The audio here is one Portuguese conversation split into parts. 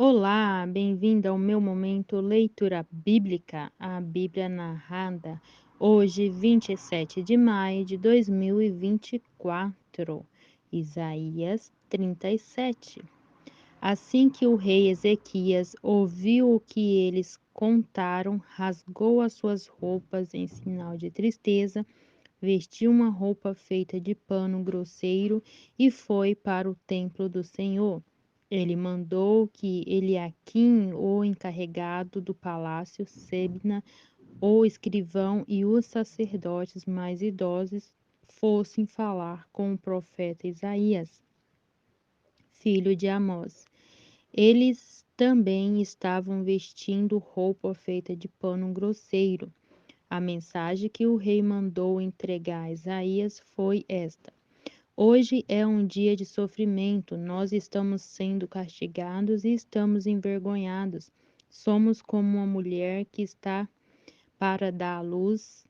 Olá, bem-vindo ao meu momento leitura bíblica, a Bíblia narrada, hoje, 27 de maio de 2024, Isaías 37. Assim que o rei Ezequias ouviu o que eles contaram, rasgou as suas roupas em sinal de tristeza, vestiu uma roupa feita de pano grosseiro e foi para o templo do Senhor. Ele mandou que Eliaquim, o encarregado do palácio, Sebna, o escrivão e os sacerdotes mais idosos fossem falar com o profeta Isaías, filho de Amós. Eles também estavam vestindo roupa feita de pano grosseiro. A mensagem que o rei mandou entregar a Isaías foi esta: Hoje é um dia de sofrimento, nós estamos sendo castigados e estamos envergonhados. Somos como uma mulher que está para dar à luz,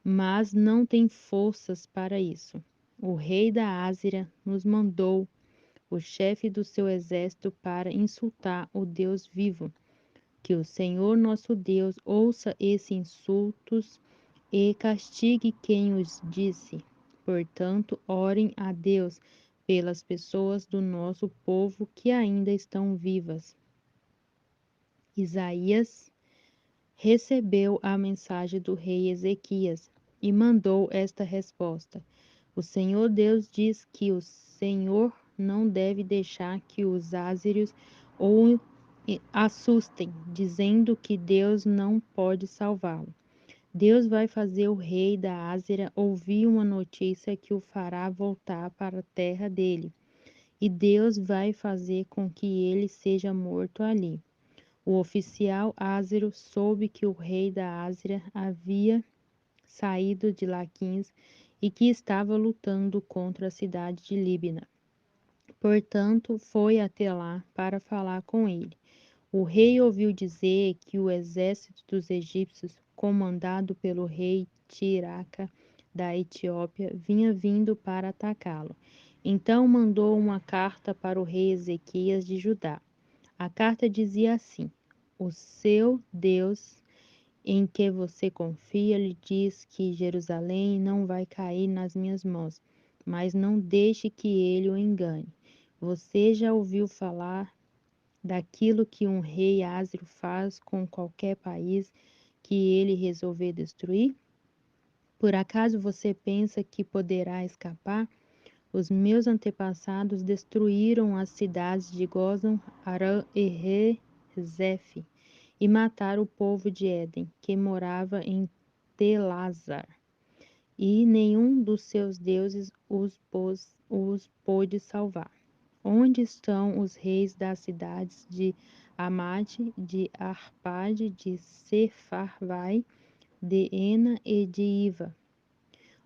mas não tem forças para isso. O rei da Ásia nos mandou, o chefe do seu exército, para insultar o Deus vivo. Que o Senhor nosso Deus ouça esses insultos e castigue quem os disse. Portanto, orem a Deus pelas pessoas do nosso povo que ainda estão vivas. Isaías recebeu a mensagem do rei Ezequias e mandou esta resposta: O Senhor Deus diz que o Senhor não deve deixar que os ázeres o assustem, dizendo que Deus não pode salvá-lo. Deus vai fazer o rei da Ásia ouvir uma notícia que o fará voltar para a terra dele, e Deus vai fazer com que ele seja morto ali. O oficial ázero soube que o rei da Ásia havia saído de Laquins e que estava lutando contra a cidade de Líbina. Portanto, foi até lá para falar com ele. O rei ouviu dizer que o exército dos egípcios, comandado pelo rei Tiraca da Etiópia, vinha vindo para atacá-lo. Então mandou uma carta para o rei Ezequias de Judá. A carta dizia assim: O seu Deus, em que você confia, lhe diz que Jerusalém não vai cair nas minhas mãos, mas não deixe que ele o engane. Você já ouviu falar daquilo que um rei áziro faz com qualquer país que ele resolver destruir? Por acaso você pensa que poderá escapar? Os meus antepassados destruíram as cidades de Gozan, Arã e Rezef e mataram o povo de Éden, que morava em Telazar, e nenhum dos seus deuses os pôde salvar. Onde estão os reis das cidades de Amate, de Arpade, de Sefarvai, de Ena e de Iva?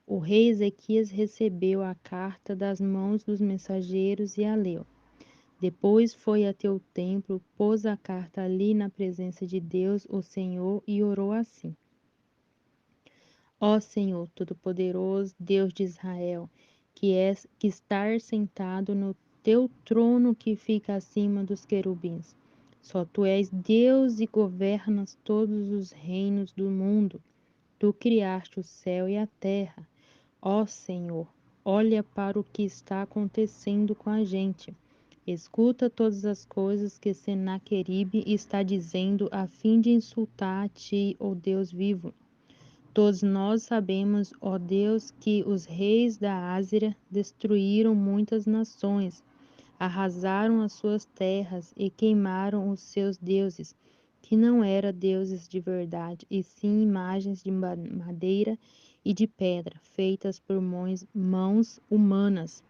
O rei Ezequias recebeu a carta das mãos dos mensageiros e a leu. Depois foi até o templo, pôs a carta ali na presença de Deus, o Senhor, e orou assim: Ó Senhor Todo-Poderoso, Deus de Israel, que estás sentado no teu trono que fica acima dos querubins. Só tu és Deus e governas todos os reinos do mundo. Tu criaste o céu e a terra. Ó Senhor, olha para o que está acontecendo com a gente. Escuta todas as coisas que Senaqueribe está dizendo a fim de insultar a ti, ó Deus vivo. Todos nós sabemos, ó Deus, que os reis da Ásia destruíram muitas nações, arrasaram as suas terras e queimaram os seus deuses, que não eram deuses de verdade, e sim imagens de madeira e de pedra, feitas por mãos humanas.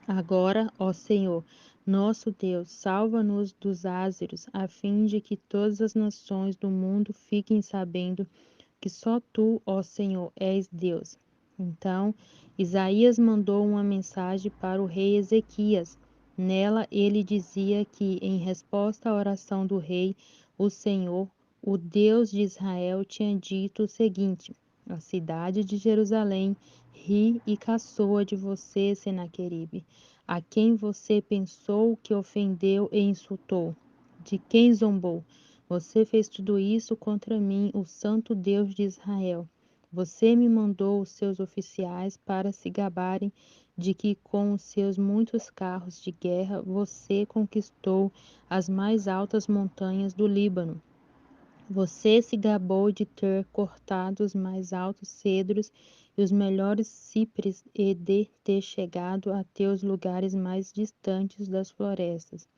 Agora, ó Senhor, nosso Deus, salva-nos dos ázeros, a fim de que todas as nações do mundo fiquem sabendo que só tu, ó Senhor, és Deus. Então, Isaías mandou uma mensagem para o rei Ezequias. Nela, ele dizia que, em resposta à oração do rei, o Senhor, o Deus de Israel, tinha dito o seguinte: A cidade de Jerusalém ri e caçoa de você, Senaqueribe, a quem você pensou que ofendeu e insultou. de quem zombou. Você fez tudo isso contra mim, o Santo Deus de Israel. Você me mandou os seus oficiais para se gabarem de que com os seus muitos carros de guerra você conquistou as mais altas montanhas do Líbano. Você se gabou de ter cortado os mais altos cedros e os melhores cipres e de ter chegado até os lugares mais distantes das florestas.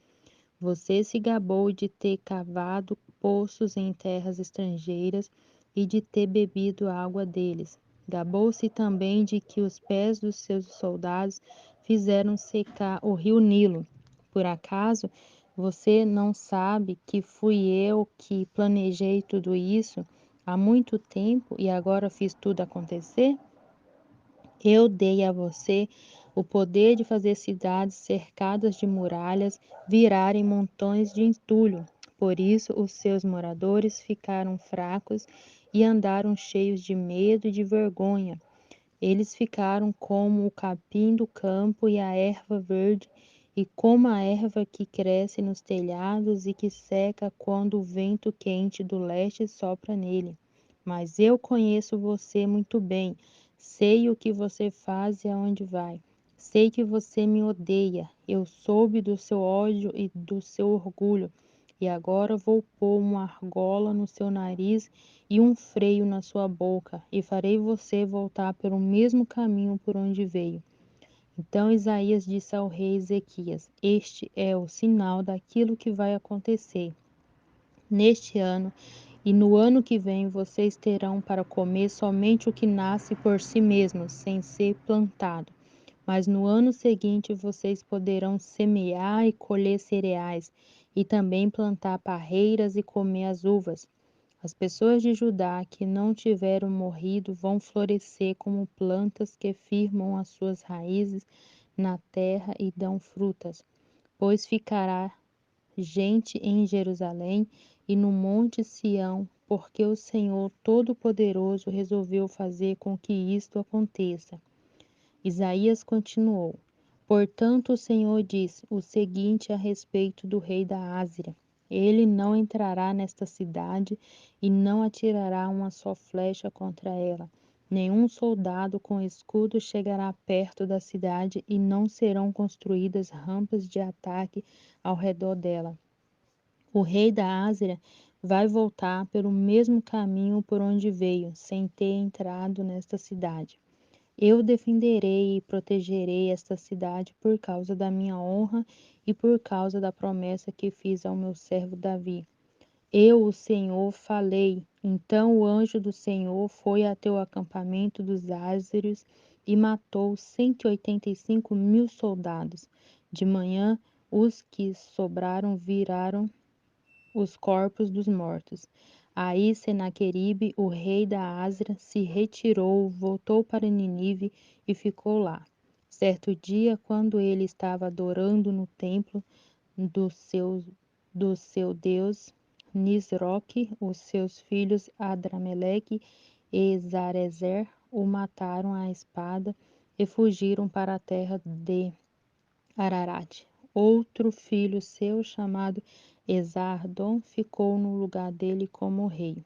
Você se gabou de ter cavado poços em terras estrangeiras e de ter bebido a água deles. Gabou-se também de que os pés dos seus soldados fizeram secar o rio Nilo. Por acaso você não sabe que fui eu que planejei tudo isso há muito tempo e agora fiz tudo acontecer? Eu dei a você o poder de fazer cidades cercadas de muralhas virarem montões de entulho. Por isso, os seus moradores ficaram fracos e andaram cheios de medo e de vergonha. Eles ficaram como o capim do campo e a erva verde, e como a erva que cresce nos telhados e que seca quando o vento quente do leste sopra nele. Mas eu conheço você muito bem, sei o que você faz e aonde vai. Sei que você me odeia, eu soube do seu ódio e do seu orgulho, e agora vou pôr uma argola no seu nariz e um freio na sua boca, e farei você voltar pelo mesmo caminho por onde veio. Então Isaías disse ao rei Ezequias: Este é o sinal daquilo que vai acontecer. Neste ano e no ano que vem vocês terão para comer somente o que nasce por si mesmo, sem ser plantado. Mas no ano seguinte vocês poderão semear e colher cereais, e também plantar parreiras e comer as uvas. As pessoas de Judá que não tiveram morrido vão florescer como plantas que firmam as suas raízes na terra e dão frutas, pois ficará gente em Jerusalém e no monte Sião, porque o Senhor Todo-Poderoso resolveu fazer com que isto aconteça. Isaías continuou: Portanto, o Senhor diz o seguinte a respeito do rei da Ásia: Ele não entrará nesta cidade e não atirará uma só flecha contra ela. Nenhum soldado com escudo chegará perto da cidade e não serão construídas rampas de ataque ao redor dela. O rei da Ásia vai voltar pelo mesmo caminho por onde veio, sem ter entrado nesta cidade. Eu defenderei e protegerei esta cidade por causa da minha honra e por causa da promessa que fiz ao meu servo Davi. Eu, o Senhor, falei. Então o anjo do Senhor foi até o acampamento dos ázeres e matou 185.000 soldados. De manhã, os que sobraram viraram os corpos dos mortos. Aí Senaqueribe, o rei da Ásia, se retirou, voltou para Ninive e ficou lá. Certo dia, quando ele estava adorando no templo do seu, do seu deus Nisroque, os seus filhos Adrameleque e Zarezer o mataram à espada e fugiram para a terra de Ararat. Outro filho seu, chamado Esardom, ficou no lugar dele como rei.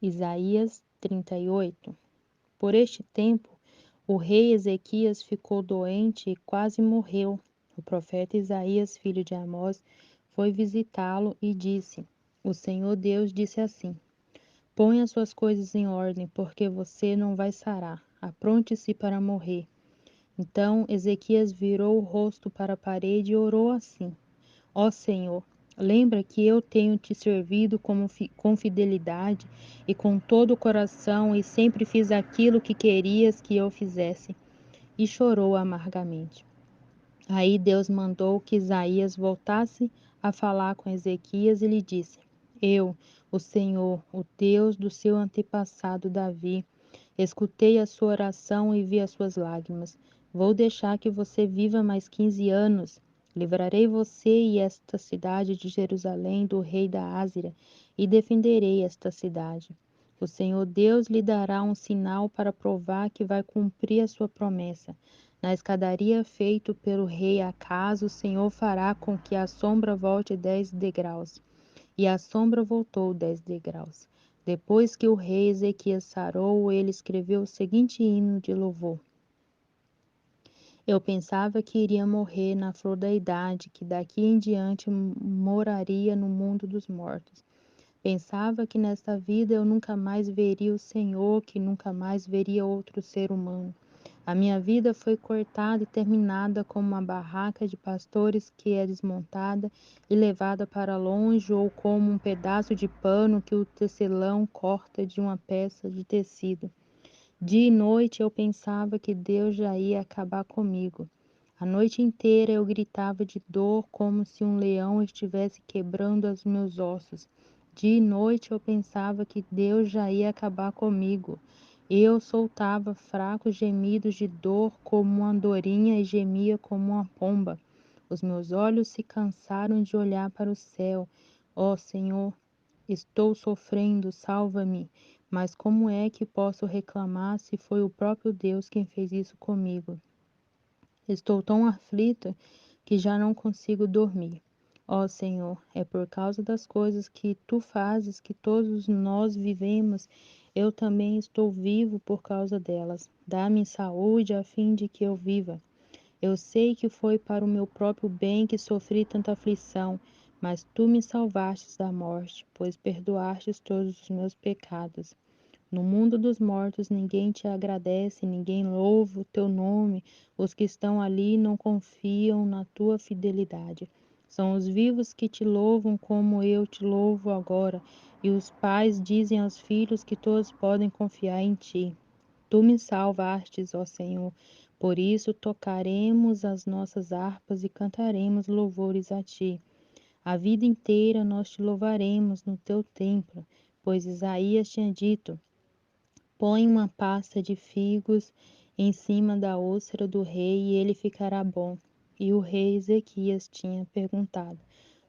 Isaías 38. Por este tempo, o rei Ezequias ficou doente e quase morreu. O profeta Isaías, filho de Amós, foi visitá-lo e disse: O Senhor Deus disse assim: Põe as suas coisas em ordem, porque você não vai sarar. Apronte-se para morrer. Então Ezequias virou o rosto para a parede e orou assim: Ó Senhor, lembra que eu tenho te servido com fidelidade e com todo o coração e sempre fiz aquilo que querias que eu fizesse. E chorou amargamente. Aí Deus mandou que Isaías voltasse a falar com Ezequias e lhe disse: Eu, o Senhor, o Deus do seu antepassado Davi, escutei a sua oração e vi as suas lágrimas. Vou deixar que você viva mais 15 anos. Livrarei você e esta cidade de Jerusalém do rei da Ásia e defenderei esta cidade. O Senhor Deus lhe dará um sinal para provar que vai cumprir a sua promessa. Na escadaria feito pelo rei Acas, o Senhor fará com que a sombra volte 10 degraus. E a sombra voltou 10 degraus. Depois que o rei Ezequias sarou, ele escreveu o seguinte hino de louvor: Eu pensava que iria morrer na flor da idade, que daqui em diante moraria no mundo dos mortos. Pensava que nesta vida eu nunca mais veria o Senhor, que nunca mais veria outro ser humano. A minha vida foi cortada e terminada como uma barraca de pastores que é desmontada e levada para longe, ou como um pedaço de pano que o tecelão corta de uma peça de tecido. Dia e noite eu pensava que Deus já ia acabar comigo. A noite inteira eu gritava de dor como se um leão estivesse quebrando os meus ossos. Dia e noite eu pensava que Deus já ia acabar comigo. Eu soltava fracos gemidos de dor como uma andorinha e gemia como uma pomba. Os meus olhos se cansaram de olhar para o céu. Ó Senhor, estou sofrendo, salva-me. Mas como é que posso reclamar se foi o próprio Deus quem fez isso comigo? Estou tão aflita que já não consigo dormir. Ó Senhor, é por causa das coisas que tu fazes que todos nós vivemos. Eu também estou vivo por causa delas. Dá-me saúde a fim de que eu viva. Eu sei que foi para o meu próprio bem que sofri tanta aflição, mas tu me salvastes da morte, pois perdoastes todos os meus pecados. No mundo dos mortos ninguém te agradece, ninguém louva o teu nome. Os que estão ali não confiam na tua fidelidade. São os vivos que te louvam como eu te louvo agora, e os pais dizem aos filhos que todos podem confiar em ti. Tu me salvastes, ó Senhor. Por isso tocaremos as nossas harpas e cantaremos louvores a ti. A vida inteira nós te louvaremos no teu templo, pois Isaías tinha dito: Põe uma pasta de figos em cima da úlcera do rei e ele ficará bom. E o rei Ezequias tinha perguntado: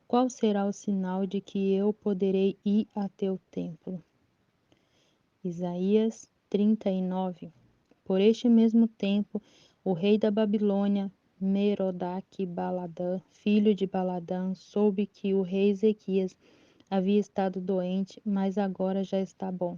Qual será o sinal de que eu poderei ir a teu templo? Isaías 39. Por este mesmo tempo, o rei da Babilônia, Merodach-Baladã, filho de Baladã, soube que o rei Ezequias havia estado doente, mas agora já está bom.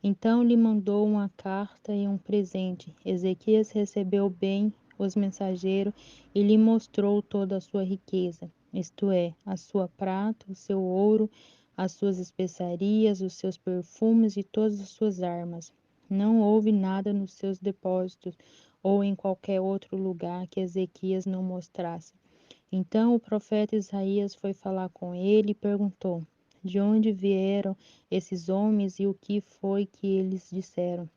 Então lhe mandou uma carta e um presente. Ezequias recebeu bem os mensageiros e lhe mostrou toda a sua riqueza, isto é, a sua prata, o seu ouro, as suas especiarias, os seus perfumes e todas as suas armas. Não houve nada nos seus depósitos ou em qualquer outro lugar que Ezequias não mostrasse. Então o profeta Isaías foi falar com ele e perguntou: De onde vieram esses homens e o que foi que eles disseram?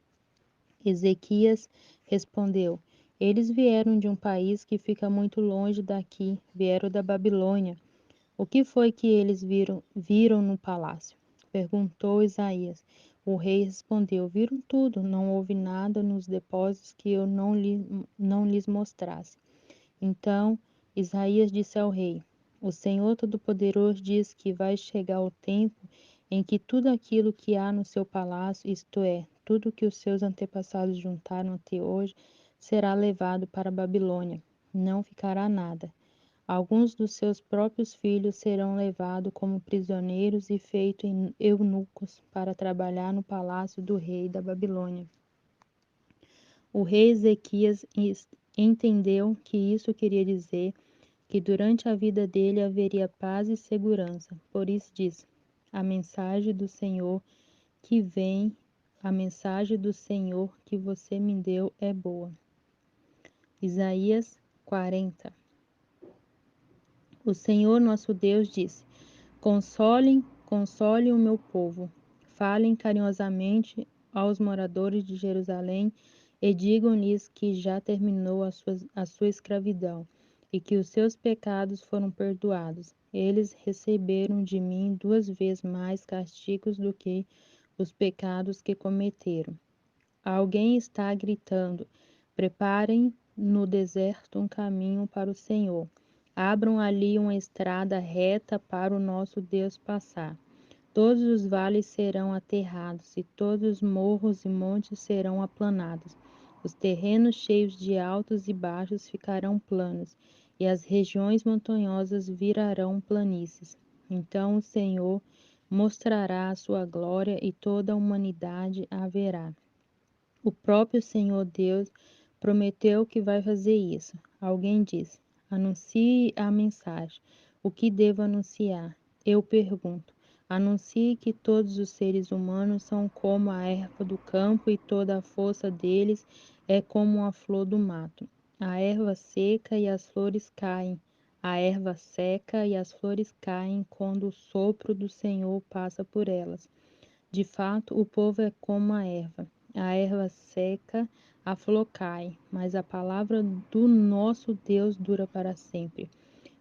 Ezequias respondeu: Eles vieram de um país que fica muito longe daqui, vieram da Babilônia. O que foi que eles viram no palácio? Perguntou Isaías. O rei respondeu: Viram tudo, não houve nada nos depósitos que eu não lhes mostrasse. Então Isaías disse ao rei: O Senhor Todo-Poderoso diz que vai chegar o tempo em que tudo aquilo que há no seu palácio, isto é, tudo que os seus antepassados juntaram até hoje, será levado para a Babilônia. Não ficará nada. Alguns dos seus próprios filhos serão levados como prisioneiros e feitos eunucos para trabalhar no palácio do rei da Babilônia. O rei Ezequias entendeu que isso queria dizer que durante a vida dele haveria paz e segurança. Por isso diz: A mensagem do Senhor que vem, a mensagem do Senhor que você me deu é boa. Isaías 40. O Senhor nosso Deus disse: Console o meu povo. Falem carinhosamente aos moradores de Jerusalém e digam-lhes que já terminou a sua escravidão e que os seus pecados foram perdoados. Eles receberam de mim 2 vezes mais castigos do que os pecados que cometeram. Alguém está gritando: Preparem no deserto um caminho para o Senhor. Abram ali uma estrada reta para o nosso Deus passar. Todos os vales serão aterrados e todos os morros e montes serão aplanados. Os terrenos cheios de altos e baixos ficarão planos, e as regiões montanhosas virarão planícies. Então o Senhor mostrará a sua glória e toda a humanidade a verá. O próprio Senhor Deus prometeu que vai fazer isso. Alguém diz: anuncie a mensagem. O que devo anunciar? Eu pergunto: anuncie que todos os seres humanos são como a erva do campo e toda a força deles é como a flor do mato. A erva seca e as flores caem. A erva seca e as flores caem quando o sopro do Senhor passa por elas. De fato, o povo é como a erva seca, a flor cai, mas a palavra do nosso Deus dura para sempre.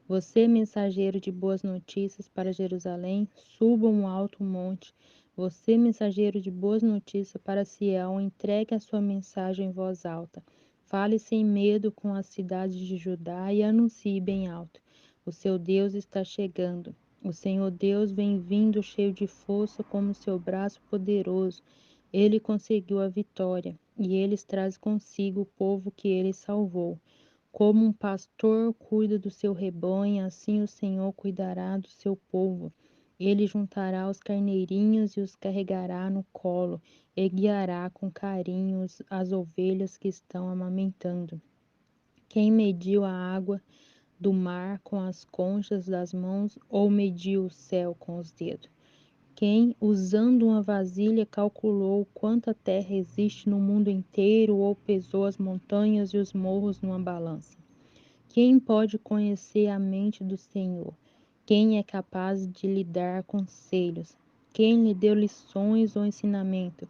Você, mensageiro de boas notícias para Jerusalém, suba um alto monte. Você, mensageiro de boas notícias para Sião, entregue a sua mensagem em voz alta. Fale sem medo com as cidades de Judá e anuncie bem alto. O seu Deus está chegando. O Senhor Deus vem vindo cheio de força como seu braço poderoso. Ele conseguiu a vitória e eles traz consigo o povo que ele salvou. Como um pastor cuida do seu rebanho, assim o Senhor cuidará do seu povo. Ele juntará os carneirinhos e os carregará no colo, e guiará com carinho as ovelhas que estão amamentando. Quem mediu a água do mar com as conchas das mãos, ou mediu o céu com os dedos? Quem, usando uma vasilha, calculou quanta terra existe no mundo inteiro, ou pesou as montanhas e os morros numa balança? Quem pode conhecer a mente do Senhor? Quem é capaz de lhe dar conselhos? Quem lhe deu lições ou ensinamento?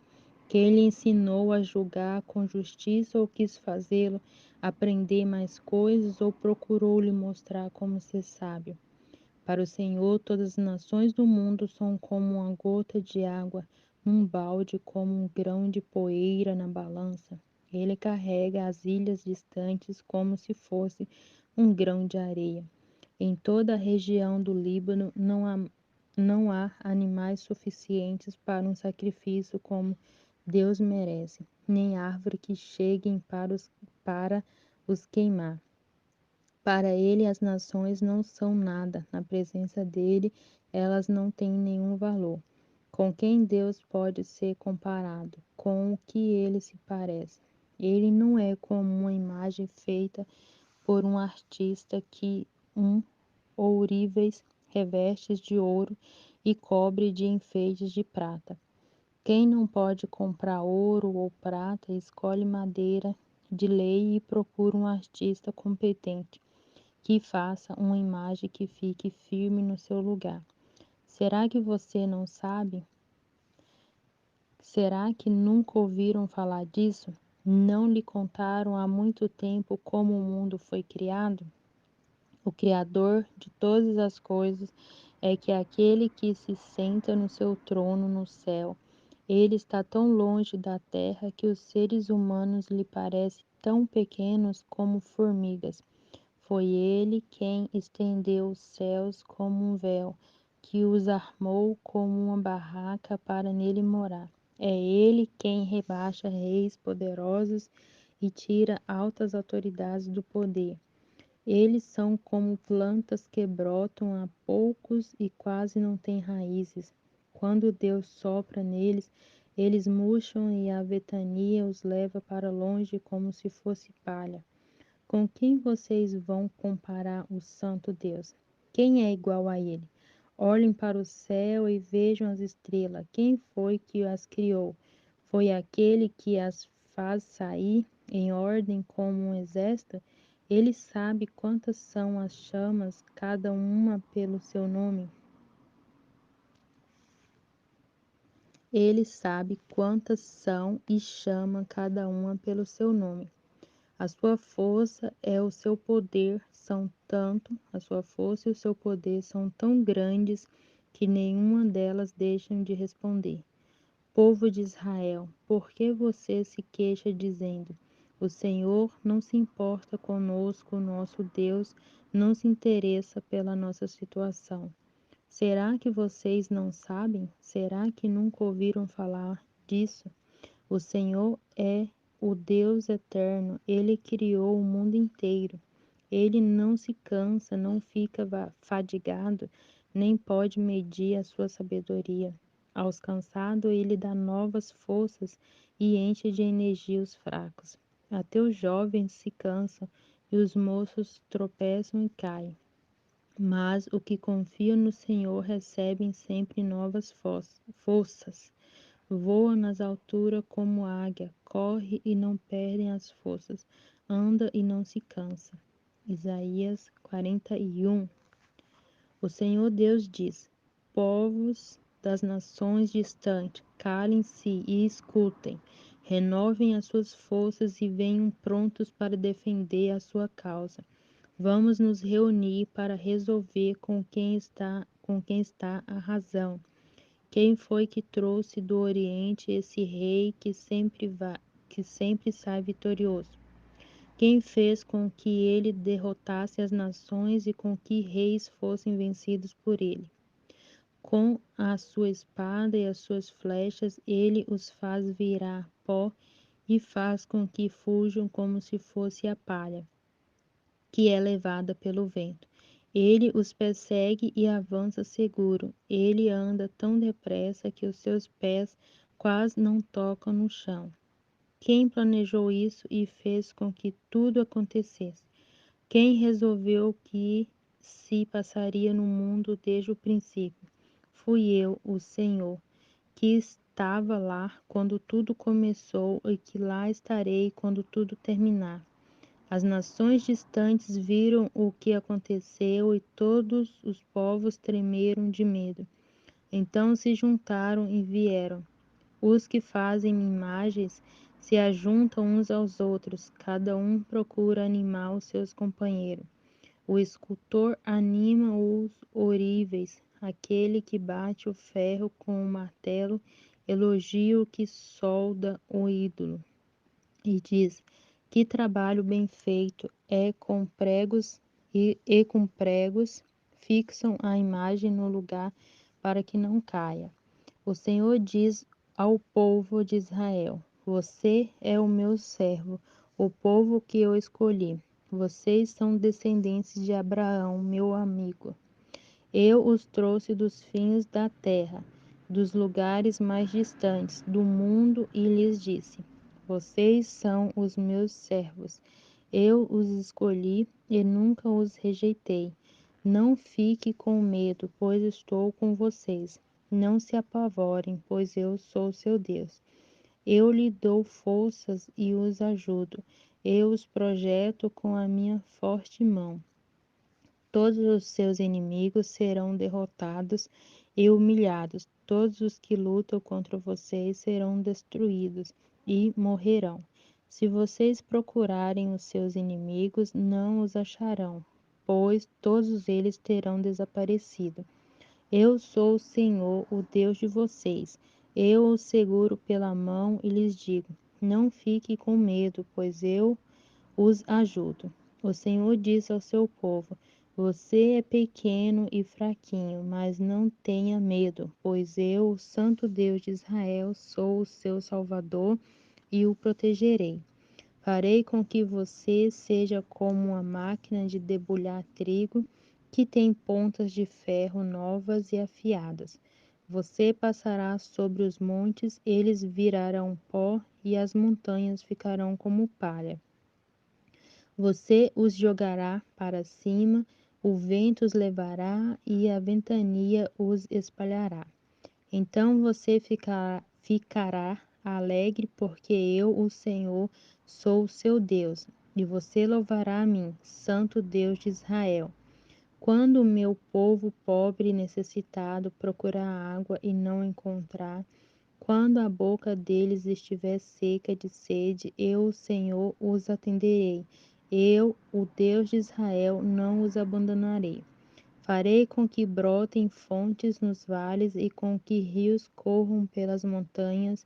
Quem lhe ensinou a julgar com justiça ou quis fazê-lo aprender mais coisas ou procurou lhe mostrar como ser sábio? Para o Senhor, todas as nações do mundo são como uma gota de água num balde, como um grão de poeira na balança. Ele carrega as ilhas distantes como se fosse um grão de areia. Em toda a região do Líbano não há animais suficientes para um sacrifício como Deus merece, nem árvore que cheguem para os queimar. Para ele, as nações não são nada, na presença dele, elas não têm nenhum valor. Com quem Deus pode ser comparado? Com o que ele se parece? Ele não é como uma imagem feita por um artista que ourives revestes de ouro e cobre de enfeites de prata. Quem não pode comprar ouro ou prata, escolhe madeira de lei e procura um artista competente que faça uma imagem que fique firme no seu lugar. Será que você não sabe? Será que nunca ouviram falar disso? Não lhe contaram há muito tempo como o mundo foi criado? O Criador de todas as coisas é que aquele que se senta no seu trono no céu. Ele está tão longe da terra que os seres humanos lhe parecem tão pequenos como formigas. Foi ele quem estendeu os céus como um véu, que os armou como uma barraca para nele morar. É ele quem rebaixa reis poderosos e tira altas autoridades do poder. Eles são como plantas que brotam a poucos e quase não têm raízes. Quando Deus sopra neles, eles murcham e a ventania os leva para longe como se fosse palha. Com quem vocês vão comparar o Santo Deus? Quem é igual a ele? Olhem para o céu e vejam as estrelas. Quem foi que as criou? Foi aquele que as faz sair em ordem como um exército? Ele sabe quantas são as chamas, cada uma pelo seu nome. Ele sabe quantas são e chama cada uma pelo seu nome. A sua força é o seu poder a sua força e o seu poder são tão grandes que nenhuma delas deixam de responder. Povo de Israel, por que você se queixa dizendo: o Senhor não se importa conosco, o nosso Deus não se interessa pela nossa situação? Será que vocês não sabem? Será que nunca ouviram falar disso? O Senhor é o Deus eterno, ele criou o mundo inteiro. Ele não se cansa, não fica fadigado, nem pode medir a sua sabedoria. Aos cansados, ele dá novas forças e enche de energia os fracos. Até os jovens se cansam e os moços tropeçam e caem. Mas o que confia no Senhor recebe sempre novas forças. Voa nas alturas como águia, corre e não perde as forças, anda e não se cansa. Isaías 41. O Senhor Deus diz: povos das nações distantes, calem-se e escutem. Renovem as suas forças e venham prontos para defender a sua causa. Vamos nos reunir para resolver com quem está a razão. Quem foi que trouxe do Oriente esse rei que sempre sai vitorioso? Quem fez com que ele derrotasse as nações e com que reis fossem vencidos por ele? Com a sua espada e as suas flechas, ele os faz virar pó e faz com que fujam como se fosse a palha, que é levada pelo vento. Ele os persegue e avança seguro. Ele anda tão depressa que os seus pés quase não tocam no chão. Quem planejou isso e fez com que tudo acontecesse? Quem resolveu que se passaria no mundo desde o princípio? Fui eu, o Senhor, que estava lá quando tudo começou e que lá estarei quando tudo terminar. As nações distantes viram o que aconteceu e todos os povos tremeram de medo. Então se juntaram e vieram. Os que fazem imagens se ajuntam uns aos outros, cada um procura animar os seus companheiros. O escultor anima os ourives, aquele que bate o ferro com o martelo elogia o que solda o ídolo e diz: que trabalho bem feito é com pregos e com pregos fixam a imagem no lugar para que não caia. O Senhor diz ao povo de Israel: você é o meu servo, o povo que eu escolhi. Vocês são descendentes de Abraão, meu amigo. Eu os trouxe dos fins da terra, dos lugares mais distantes do mundo, e lhes disse: vocês são os meus servos. Eu os escolhi e nunca os rejeitei. Não fique com medo, pois estou com vocês. Não se apavorem, pois eu sou seu Deus. Eu lhe dou forças e os ajudo. Eu os projeto com a minha forte mão. Todos os seus inimigos serão derrotados e humilhados. Todos os que lutam contra vocês serão destruídos e morrerão. Se vocês procurarem os seus inimigos, não os acharão, pois todos eles terão desaparecido. Eu sou o Senhor, o Deus de vocês. Eu os seguro pela mão e lhes digo: não fique com medo, pois eu os ajudo. O Senhor disse ao seu povo: você é pequeno e fraquinho, mas não tenha medo, pois eu, o Santo Deus de Israel, sou o seu Salvador e o protegerei. Farei com que você seja como uma máquina de debulhar trigo, que tem pontas de ferro novas e afiadas. Você passará sobre os montes, eles virarão pó, e as montanhas ficarão como palha. Você os jogará para cima, o vento os levará e a ventania os espalhará. Então você ficará alegre, porque eu, o Senhor, sou o seu Deus, e você louvará a mim, Santo Deus de Israel. Quando o meu povo pobre e necessitado procurar água e não encontrar, quando a boca deles estiver seca de sede, eu, o Senhor, os atenderei. Eu, o Deus de Israel, não os abandonarei. Farei com que brotem fontes nos vales e com que rios corram pelas montanhas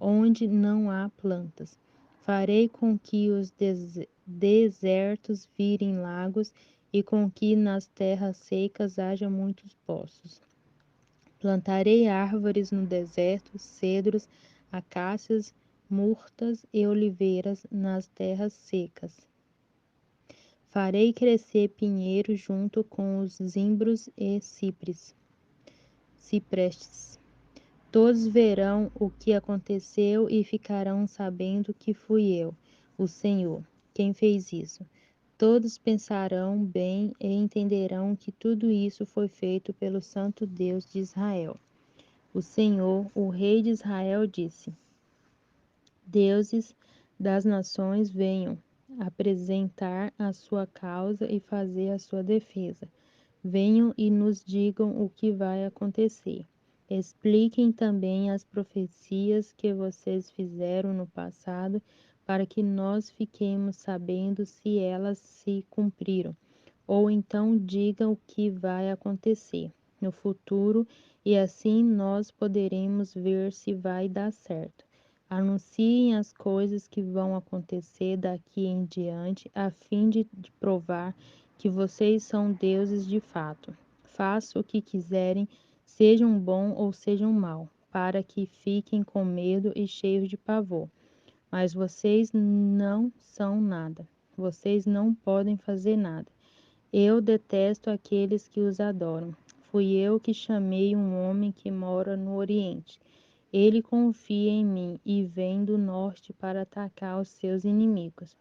onde não há plantas. Farei com que os desertos virem lagos e com que nas terras secas haja muitos poços. Plantarei árvores no deserto, cedros, acácias murtas e oliveiras nas terras secas. Farei crescer pinheiro junto com os zimbros e ciprestes. Todos verão o que aconteceu e ficarão sabendo que fui eu, o Senhor, quem fez isso. Todos pensarão bem e entenderão que tudo isso foi feito pelo Santo Deus de Israel. O Senhor, o Rei de Israel, disse: Deuses das nações venham apresentar a sua causa e fazer a sua defesa. Venham e nos digam o que vai acontecer. Expliquem também as profecias que vocês fizeram no passado, para que nós fiquemos sabendo se elas se cumpriram. Ou então digam o que vai acontecer no futuro, e assim nós poderemos ver se vai dar certo. Anunciem as coisas que vão acontecer daqui em diante, a fim de provar que vocês são deuses de fato. Façam o que quiserem, sejam bom ou sejam mal, para que fiquem com medo e cheios de pavor. Mas vocês não são nada. Vocês não podem fazer nada. Eu detesto aqueles que os adoram. Fui eu que chamei um homem que mora no Oriente. Ele confia em mim e vem do norte para atacar os seus inimigos.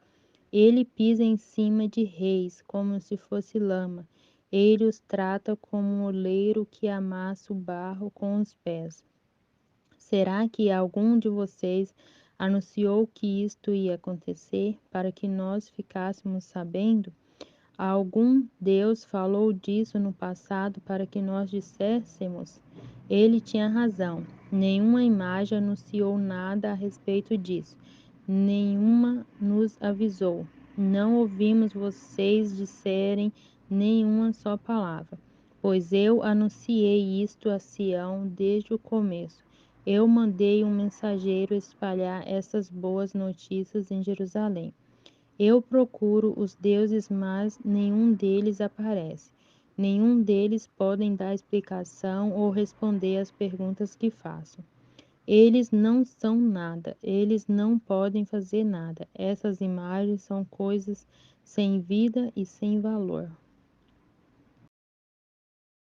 Ele pisa em cima de reis como se fosse lama. Ele os trata como um oleiro que amassa o barro com os pés. Será que algum de vocês anunciou que isto ia acontecer para que nós ficássemos sabendo? Algum Deus falou disso no passado para que nós disséssemos? Ele tinha razão. Nenhuma imagem anunciou nada a respeito disso. Nenhuma nos avisou. Não ouvimos vocês disserem nenhuma só palavra. Pois eu anunciei isto a Sião desde o começo. Eu mandei um mensageiro espalhar essas boas notícias em Jerusalém. Eu procuro os deuses, mas nenhum deles aparece. Nenhum deles podem dar explicação ou responder às perguntas que faço. Eles não são nada, eles não podem fazer nada. Essas imagens são coisas sem vida e sem valor.